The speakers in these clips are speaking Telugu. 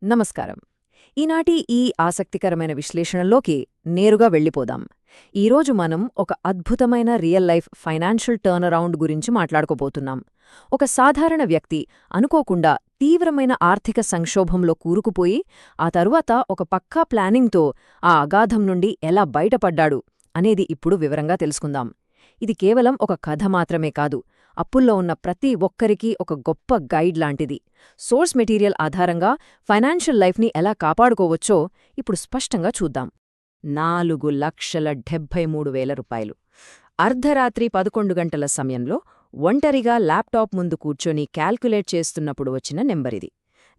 నమస్కారం. ఈనాటి ఈ ఆసక్తికరమైన విశ్లేషణలోకి నేరుగా వెళ్ళిపోదాం. ఈరోజు మనం ఒక అద్భుతమైన రియల్ లైఫ్ ఫైనాన్షియల్ టర్నరౌండ్ గురించి మాట్లాడుకోబోతున్నాం. ఒక సాధారణ వ్యక్తి అనుకోకుండా తీవ్రమైన ఆర్థిక సంక్షోభంలో కూరుకుపోయి ఆ తరువాత ఒక పక్కా ప్లానింగ్తో ఆ అగాధం నుండి ఎలా బయటపడ్డాడు అనేది ఇప్పుడు వివరంగా తెలుసుకుందాం. ఇది కేవలం ఒక కథ మాత్రమే కాదు, అప్పుల్లో ఉన్న ప్రతి ఒక్కరికీ ఒక గొప్ప గైడ్ లాంటిది. సోర్స్ మెటీరియల్ ఆధారంగా ఫైనాన్షియల్ లైఫ్ని ఎలా కాపాడుకోవచ్చో ఇప్పుడు స్పష్టంగా చూద్దాం. 4,73,000 రూపాయలు. అర్ధరాత్రి 11 గంటల సమయంలో ఒంటరిగా ల్యాప్టాప్ ముందు కూర్చొని క్యాల్కులేట్ చేస్తున్నప్పుడు వచ్చిన నెంబరిది.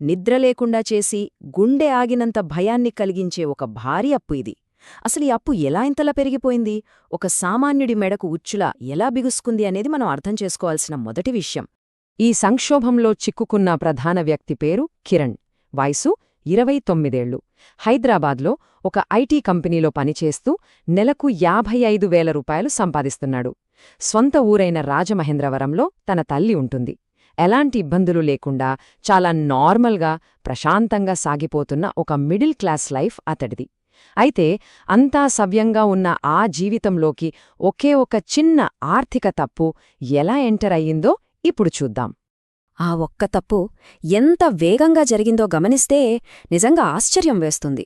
నిద్రలేకుండా చేసి గుండె ఆగినంత భయాన్ని కలిగించే ఒక భారీ అప్పు ఇది. అసలు ఈ అప్పు ఎలా ఇంతలా పెరిగిపోయింది, ఒక సామాన్యుడి మెడకు ఉచ్చులా ఎలా బిగుసుకుంది అనేది మనం అర్థం చేసుకోవాల్సిన మొదటి విషయం. ఈ సంక్షోభంలో చిక్కుకున్న ప్రధాన వ్యక్తి పేరు కిరణ్. వయసు 29 హైదరాబాద్లో ఒక ఐటీ కంపెనీలో పనిచేస్తూ నెలకు 55,000 రూపాయలు సంపాదిస్తున్నాడు. స్వంత ఊరైన రాజమహేంద్రవరంలో తన తల్లి ఉంటుంది. ఎలాంటి ఇబ్బందులు లేకుండా చాలా నార్మల్గా ప్రశాంతంగా సాగిపోతున్న ఒక మిడిల్ క్లాస్ లైఫ్ అతడిది. అయితే అంతా సవ్యంగా ఉన్న ఆ జీవితంలోకి ఒకే ఒక చిన్న ఆర్థిక తప్పు ఎలా ఎంటర్ అయ్యిందో ఇప్పుడు చూద్దాం. ఆ ఒక్క తప్పు ఎంత వేగంగా జరిగిందో గమనిస్తే నిజంగా ఆశ్చర్యం వేస్తుంది.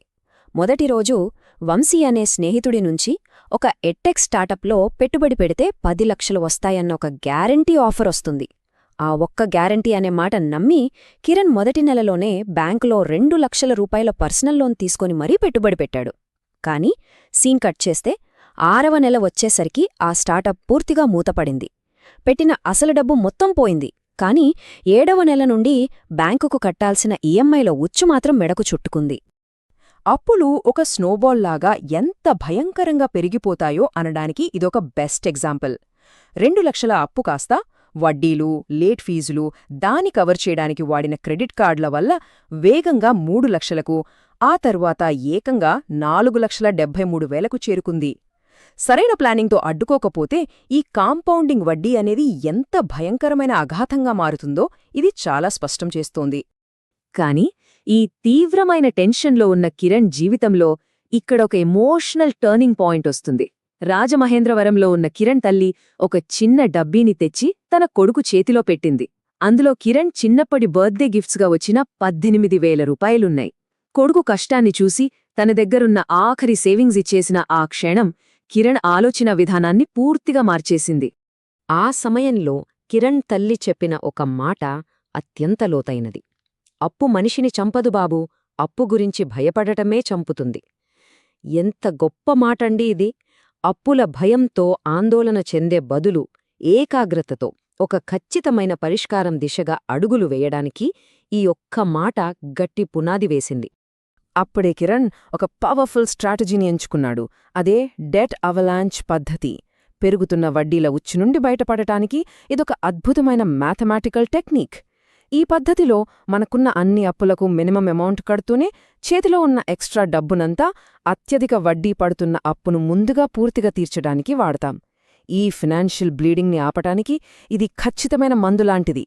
మొదటి రోజు వంశీ అనే స్నేహితుడి నుంచి ఒక ఎడ్టెక్ స్టార్టప్లో పెట్టుబడి పెడితే 10 లక్షలు వస్తాయన్న ఒక గ్యారంటీ ఆఫర్ వస్తుంది. ఆ ఒక్క గ్యారంటీ అనే మాట నమ్మి కిరణ్ మొదటి నెలలోనే బ్యాంకులో 2 లక్షల రూపాయల పర్సనల్ లోన్ తీసుకొని మరీ పెట్టుబడి పెట్టాడు. కాని సీన్ కట్ చేస్తే 6వ నెల వచ్చేసరికి ఆ స్టార్టప్ పూర్తిగా మూతపడింది. పెట్టిన అసలు డబ్బు మొత్తం పోయింది. కాని 7వ నెల నుండి బ్యాంకుకు కట్టాల్సిన ఈఎంఐలో ఉచ్చు మాత్రం మెడకు చుట్టుకుంది. అప్పులు ఒక స్నోబాల్లాగా ఎంత భయంకరంగా పెరిగిపోతాయో అనడానికి ఇదొక బెస్ట్ ఎగ్జాంపుల్. 2 లక్షల అప్పు కాస్త వడ్డీలు, లేట్ ఫీజులు, దాని కవర్ చేయడానికి వాడిన క్రెడిట్ కార్డుల వల్ల వేగంగా 3 లక్షలకు, ఆ తరువాత ఏకంగా 4,73,000కు చేరుకుంది. సరైన ప్లానింగ్తో అడ్డుకోకపోతే ఈ కాంపౌండింగ్ వడ్డీ అనేది ఎంత భయంకరమైన అఘాతంగా మారుతుందో ఇది చాలా స్పష్టం చేస్తోంది. కాని ఈ తీవ్రమైన టెన్షన్లో ఉన్న కిరణ్ జీవితంలో ఇక్కడొక ఎమోషనల్ టర్నింగ్ పాయింట్ వస్తుంది. రాజమహేంద్రవరంలో ఉన్న కిరణ్ తల్లి ఒక చిన్న డబ్బీని తెచ్చి తన కొడుకు చేతిలో పెట్టింది. అందులో కిరణ్ చిన్నప్పటి బర్త్డే గిఫ్ట్స్గా వచ్చిన 18,000 రూపాయలున్నాయి. కొడుకు కష్టాన్ని చూసి తన దగ్గరున్న ఆఖరి సేవింగ్స్ ఇచ్చేసిన ఆ క్షణం కిరణ్ ఆలోచన విధానాన్ని పూర్తిగా మార్చేసింది. ఆ సమయంలో కిరణ్ తల్లి చెప్పిన ఒక మాట అత్యంత లోతైనది. అప్పు మనిషిని చంపదు బాబూ, అప్పు గురించి భయపడటమే చంపుతుంది. ఎంత గొప్ప మాటండి ఇది! అప్పుల భయంతో ఆందోళన చెందే బదులు ఏకాగ్రతతో ఒక ఖచ్చితమైన పరిష్కారం దిశగా అడుగులు వేయడానికి ఈ ఒక్క మాట గట్టి పునాది వేసింది. అప్పుడే కిరణ్ ఒక పవర్ఫుల్ స్ట్రాటజీని ఎంచుకున్నాడు. అదే డెట్ అవలాంచ్ పద్ధతి. పెరుగుతున్న వడ్డీల ఉచ్చు నుండి బయటపడటానికి ఇదొక అద్భుతమైన మ్యాథమెటికల్ టెక్నిక్. ఈ పద్ధతిలో మనకున్న అన్ని అప్పులకు మినిమం అమౌంట్ కడుతూనే చేతిలో ఉన్న ఎక్స్ట్రా డబ్బునంతా అత్యధిక వడ్డీ పడుతున్న అప్పును ముందుగా పూర్తిగా తీర్చడానికి వాడతాం. ఈ ఫినాన్షియల్ బ్లీడింగ్ని ఆపటానికి ఇది ఖచ్చితమైన మందులాంటిది.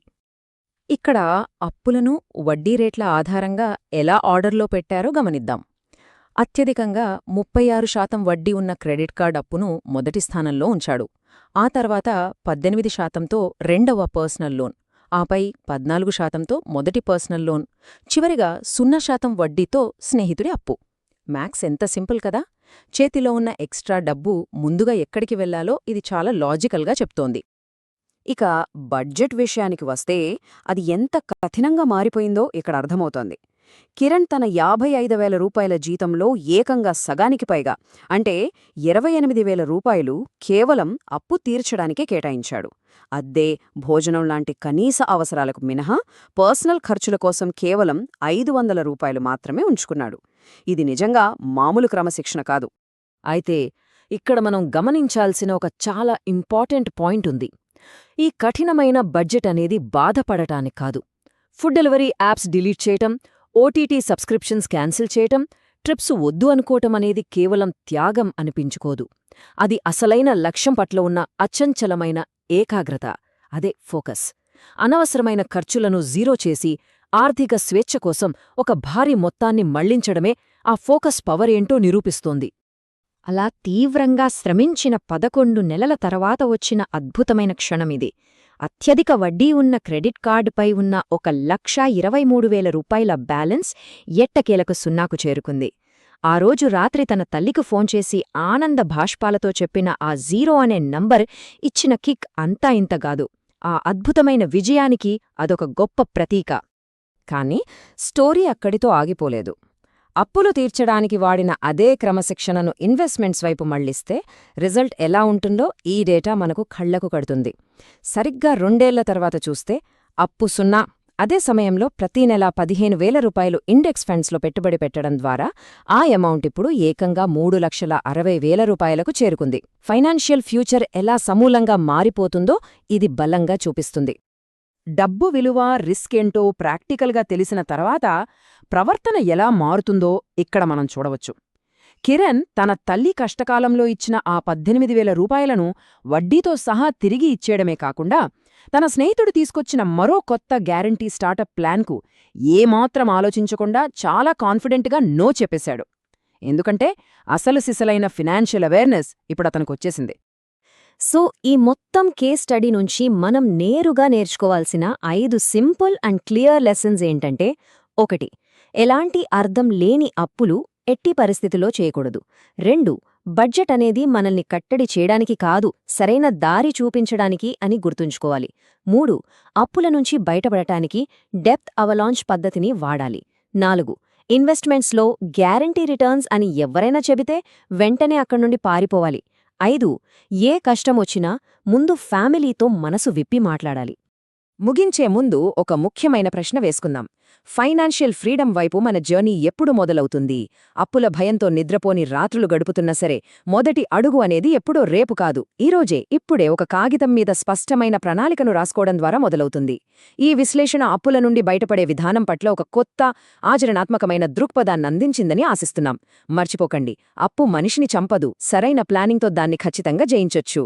ఇక్కడ అప్పులను వడ్డీ రేట్ల ఆధారంగా ఎలా ఆర్డర్లో పెట్టారో గమనిద్దాం. అత్యధికంగా 36% వడ్డీ ఉన్న క్రెడిట్ కార్డ్ అప్పును మొదటి స్థానంలో ఉంచాడు. ఆ తర్వాత 18%తో రెండవ పర్సనల్ లోన్, ఆపై 14%తో మొదటి పర్సనల్ లోన్, చివరిగా 0% వడ్డీతో స్నేహితుడి అప్పు. మ్యాక్స్ ఎంత సింపుల్ కదా! చేతిలో ఉన్న ఎక్స్ట్రా డబ్బు ముందుగా ఎక్కడికి వెళ్లాలో ఇది చాలా లాజికల్గా చెప్తోంది. ఇక బడ్జెట్ విషయానికి వస్తే అది ఎంత కఠినంగా మారిపోయిందో ఇక్కడ అర్థమవుతోంది. కిరణ్ తన 55,000 రూపాయల జీతంలో ఏకంగా సగానికి పైగా అంటే 28,000 రూపాయలు కేవలం అప్పు తీర్చడానికే కేటాయించాడు. అద్దె, భోజనం లాంటి కనీస అవసరాలకు మినహా పర్సనల్ ఖర్చుల కోసం కేవలం 500 రూపాయలు మాత్రమే ఉంచుకున్నాడు. ఇది నిజంగా మామూలు క్రమశిక్షణ కాదు. అయితే ఇక్కడ మనం గమనించాల్సిన ఒక చాలా ఇంపార్టెంట్ పాయింట్ ఉంది. ఈ కఠినమైన బడ్జెట్ అనేది బాధపడటానికి కాదు. ఫుడ్ డెలివరీ యాప్స్ డిలీట్ చేయటం, ఓటీటీ సబ్స్క్రిప్షన్స్ క్యాన్సిల్ చేయటం, ట్రిప్స్ వద్దు అనుకోవటం అనేది కేవలం త్యాగం అనిపించుకోదు. అది అసలైన లక్ష్యం పట్ల ఉన్న అచంచలమైన ఏకాగ్రత. అదే ఫోకస్. అనవసరమైన ఖర్చులను జీరో చేసి ఆర్థిక స్వేచ్ఛ కోసం ఒక భారీ మొత్తాన్ని మళ్లించడమే ఆ ఫోకస్ పవర్ ఏంటో నిరూపిస్తోంది. అలా తీవ్రంగా శ్రమించిన 11 నెలల తర్వాత వచ్చిన అద్భుతమైన క్షణమిది. అత్యధిక వడ్డీ ఉన్న క్రెడిట్ కార్డుపై ఉన్న 1,23,000 రూపాయల బ్యాలెన్స్ ఎట్టకేలకు సున్నాకు చేరుకుంది. ఆ రోజు రాత్రి తన తల్లికి ఫోన్ చేసి ఆనంద భాష్పాలతో చెప్పిన ఆ 0 అనే నంబర్ ఇచ్చిన కిక్ అంతా ఇంతగాదు. ఆ అద్భుతమైన విజయానికి అదొక గొప్ప ప్రతీక. కాని స్టోరీ అక్కడితో ఆగిపోలేదు. అప్పులు తీర్చడానికి వాడిన అదే క్రమశిక్షణను ఇన్వెస్ట్మెంట్స్ వైపు మళ్లిస్తే రిజల్ట్ ఎలా ఉంటుందో ఈ డేటా మనకు కళ్లకు కడుతుంది. సరిగ్గా 2 ఏళ్ల తర్వాత చూస్తే అప్పు 0. అదే సమయంలో ప్రతీ నెలా 15,000 రూపాయలు ఇండెక్స్ ఫండ్స్లో పెట్టుబడి పెట్టడం ద్వారా ఆ అమౌంట్ ఇప్పుడు ఏకంగా 3,60,000 రూపాయలకు చేరుకుంది. ఫైనాన్షియల్ ఫ్యూచర్ ఎలా సమూలంగా మారిపోతుందో ఇది బలంగా చూపిస్తుంది. డబ్బు విలువ, రిస్క్ ఏంటో ప్రాక్టికల్గా తెలిసిన తర్వాత ప్రవర్తన ఎలా మారుతుందో ఇక్కడ మనం చూడవచ్చు. కిరణ్ తన తల్లి కష్టకాలంలో ఇచ్చిన ఆ 18,000 రూపాయలను వడ్డీతో సహా తిరిగి ఇచ్చేయడమే కాకుండా తన స్నేహితుడు తీసుకొచ్చిన మరో కొత్త గ్యారంటీ స్టార్టప్ ప్లాన్కు ఏమాత్రం ఆలోచించకుండా చాలా కాన్ఫిడెంట్గా నో చెప్పేశాడు. ఎందుకంటే అసలు సిసలైన ఫినాన్షియల్ అవేర్నెస్ ఇప్పుడతనికొచ్చేసింది. సో ఈ మొత్తం కేస్ స్టడీ నుంచి మనం నేరుగా నేర్చుకోవాల్సిన 5 సింపుల్ అండ్ క్లియర్ లెసన్స్ ఏంటంటే: 1. ఎలాంటి అర్థం లేని అప్పులు ఎట్టి పరిస్థితిలో చేయకూడదు. 2. బడ్జెట్ అనేది మనల్ని కట్టడి చేయడానికి కాదు, సరైన దారి చూపించడానికి అని గుర్తుంచుకోవాలి. 3. అప్పుల నుంచి బయటపడటానికి డెప్త్ అవలాంచ్ పద్ధతిని వాడాలి. 4. ఇన్వెస్ట్మెంట్స్లో గ్యారంటీ రిటర్న్స్ అని ఎవరైనా చెబితే వెంటనే అక్కడ్నుండి పారిపోవాలి. 5. ఏ కష్టమొచ్చినా ముందు ఫ్యామిలీతో మనసు విప్పి మాట్లాడాలి. ముగించే ముందు ఒక ముఖ్యమైన ప్రశ్న వేసుకుందాం. ఫైనాన్షియల్ ఫ్రీడమ్ వైపు మన జర్నీ ఎప్పుడు మొదలవుతుంది? అప్పుల భయంతో నిద్రపోని రాత్రులు గడుపుతున్నా సరే మొదటి అడుగు అనేది ఎప్పుడో రేపు కాదు, ఈరోజే, ఇప్పుడే ఒక కాగితం మీద స్పష్టమైన ప్రణాళికను రాసుకోవడం ద్వారా మొదలవుతుంది. ఈ విశ్లేషణ అప్పుల నుండి బయటపడే విధానం పట్ల ఒక కొత్త, ఆచరణాత్మకమైన దృక్పథాన్నందించిందని ఆశిస్తున్నాం. మర్చిపోకండి, అప్పు మనిషిని చంపదు, సరైన ప్లానింగ్తో దాన్ని ఖచ్చితంగా జయించొచ్చు.